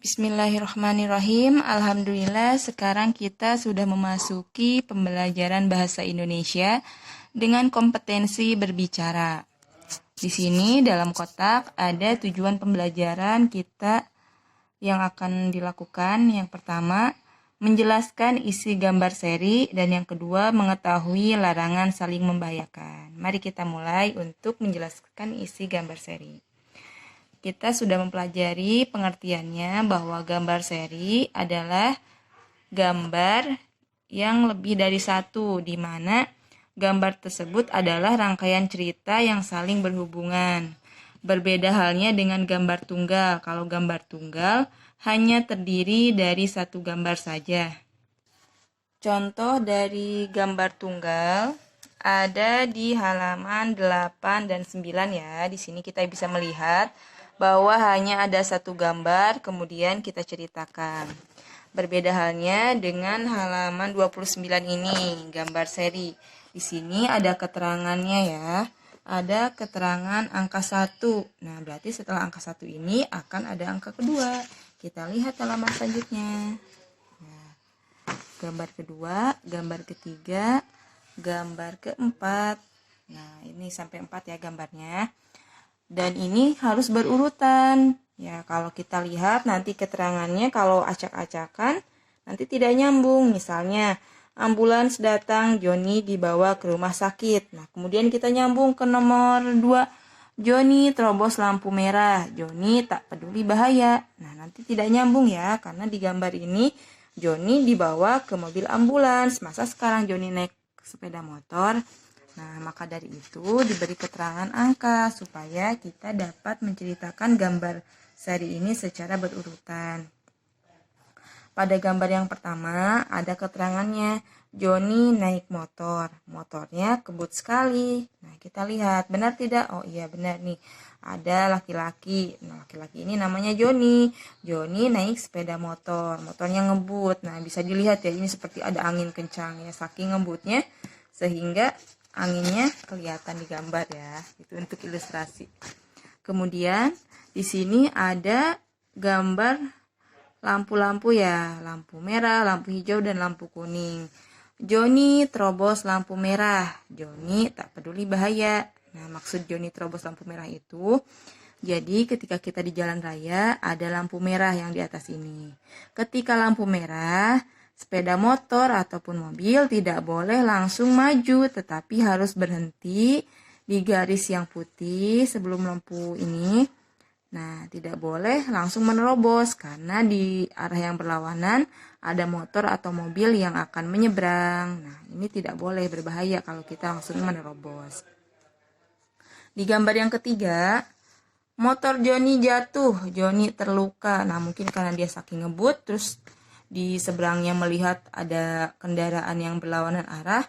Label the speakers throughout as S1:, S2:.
S1: Bismillahirrahmanirrahim. Alhamdulillah, sekarang kita sudah memasuki pembelajaran bahasa Indonesia dengan kompetensi berbicara. Di sini dalam kotak ada tujuan pembelajaran kita yang akan dilakukan. Yang pertama, menjelaskan isi gambar seri, dan yang kedua, mengetahui larangan saling membahayakan. Mari kita mulai untuk menjelaskan isi gambar seri. Kita sudah mempelajari pengertiannya bahwa gambar seri adalah gambar yang lebih dari satu, di mana gambar tersebut adalah rangkaian cerita yang saling berhubungan. Berbeda halnya dengan gambar tunggal. Kalau gambar tunggal hanya terdiri dari satu gambar saja. Contoh dari gambar tunggal ada di halaman 8 dan 9 ya. Di sini kita bisa melihat bahwa hanya ada satu gambar, kemudian kita ceritakan. Berbeda halnya dengan halaman 29 ini, gambar seri. Di sini ada keterangannya ya. Ada keterangan angka 1. Nah, berarti setelah angka 1 ini akan ada angka kedua. Kita lihat halaman selanjutnya. Nah, gambar kedua, gambar ketiga, gambar keempat. Nah, ini sampai 4 ya gambarnya. Dan ini harus berurutan. Ya, kalau kita lihat nanti keterangannya kalau acak-acakan nanti tidak nyambung. Misalnya, ambulans datang, Joni dibawa ke rumah sakit. Nah, kemudian kita nyambung ke nomor 2. Joni terobos lampu merah. Joni tak peduli bahaya. Nah, nanti tidak nyambung ya, karena di gambar ini Joni dibawa ke mobil ambulans. Masa sekarang Joni naik sepeda motor? Nah, maka dari itu diberi keterangan angka supaya kita dapat menceritakan gambar seri ini secara berurutan. Pada gambar yang pertama ada keterangannya, Joni naik motor. Motornya kebut sekali. Nah, kita lihat, benar tidak? Oh iya, benar nih. Ada laki-laki. Nah, laki-laki ini namanya Joni. Joni naik sepeda motor. Motornya ngebut. Nah, bisa dilihat ya, ini seperti ada angin kencang ya, saking ngebutnya sehingga anginnya kelihatan di gambar ya. Itu untuk ilustrasi. Kemudian di sini ada gambar lampu-lampu ya, lampu merah, lampu hijau, dan lampu kuning. Joni terobos lampu merah. Joni tak peduli bahaya. Nah, maksud Joni terobos lampu merah itu, jadi ketika kita di jalan raya ada lampu merah yang di atas ini. Ketika lampu merah, sepeda motor ataupun mobil tidak boleh langsung maju, tetapi harus berhenti di garis yang putih sebelum lampu ini. Nah, tidak boleh langsung menerobos karena di arah yang berlawanan ada motor atau mobil yang akan menyeberang. Nah, ini tidak boleh, berbahaya kalau kita langsung menerobos. Di gambar yang ketiga, motor Joni jatuh, Joni terluka. Nah, mungkin karena dia saking ngebut, terus di seberangnya melihat ada kendaraan yang berlawanan arah,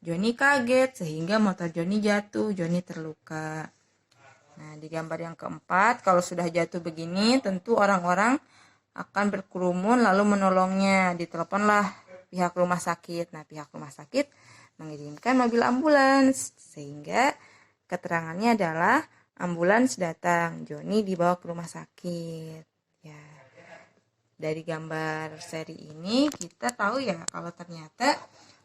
S1: Joni kaget sehingga motor Joni jatuh, Joni terluka. Nah, di gambar yang keempat, kalau sudah jatuh begini, tentu orang-orang akan berkerumun lalu menolongnya. Diteleponlah pihak rumah sakit. Nah, pihak rumah sakit mengirimkan mobil ambulans sehingga keterangannya adalah ambulans datang, Joni dibawa ke rumah sakit. Ya. Dari gambar seri ini kita tahu ya kalau ternyata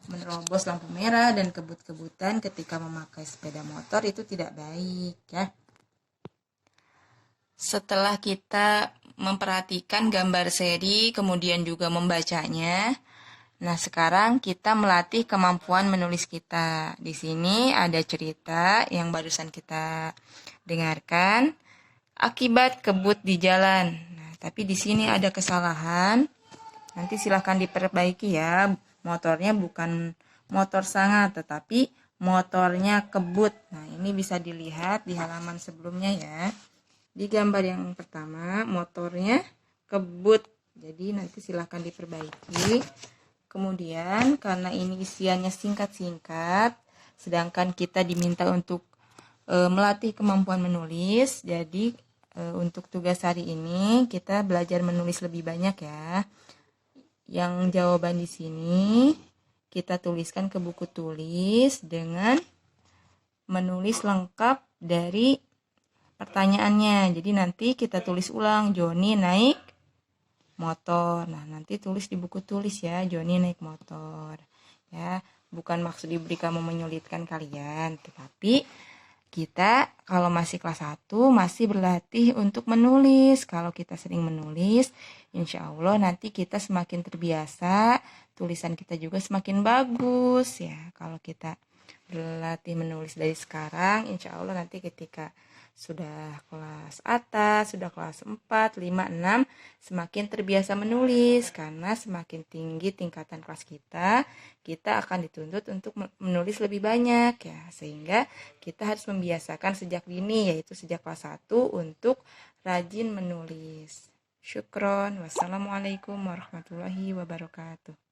S1: menerobos lampu merah dan kebut-kebutan ketika memakai sepeda motor itu tidak baik ya. Setelah kita memperhatikan gambar seri kemudian juga membacanya, nah sekarang kita melatih kemampuan menulis kita. Di sini ada cerita yang barusan kita dengarkan, akibat kebut di jalan. Tapi di sini ada kesalahan. Nanti silahkan diperbaiki ya. Motornya bukan motor sangat, tetapi motornya kebut. Nah, ini bisa dilihat di halaman sebelumnya ya. Di gambar yang pertama, motornya kebut. Jadi nanti silahkan diperbaiki. Kemudian karena ini isiannya singkat-singkat, sedangkan kita diminta untuk melatih kemampuan menulis, jadi untuk tugas hari ini kita belajar menulis lebih banyak ya. Yang jawaban di sini kita tuliskan ke buku tulis dengan menulis lengkap dari pertanyaannya. Jadi nanti kita tulis ulang, Joni naik motor. Nah, nanti tulis di buku tulis ya, Joni naik motor. Ya, bukan maksud diberi kamu menyulitkan kalian, tetapi kita kalau masih kelas 1 masih berlatih untuk menulis. Kalau kita sering menulis, insya Allah nanti kita semakin terbiasa, tulisan kita juga semakin bagus ya. Kalau kita berlatih menulis dari sekarang, insya Allah nanti ketika sudah kelas atas, sudah kelas 4, 5, 6, semakin terbiasa menulis. Karena semakin tinggi tingkatan kelas kita akan dituntut untuk menulis lebih banyak ya. Sehingga kita harus membiasakan sejak dini, yaitu sejak kelas 1 untuk rajin menulis. Syukron. Wassalamualaikum warahmatullahi wabarakatuh.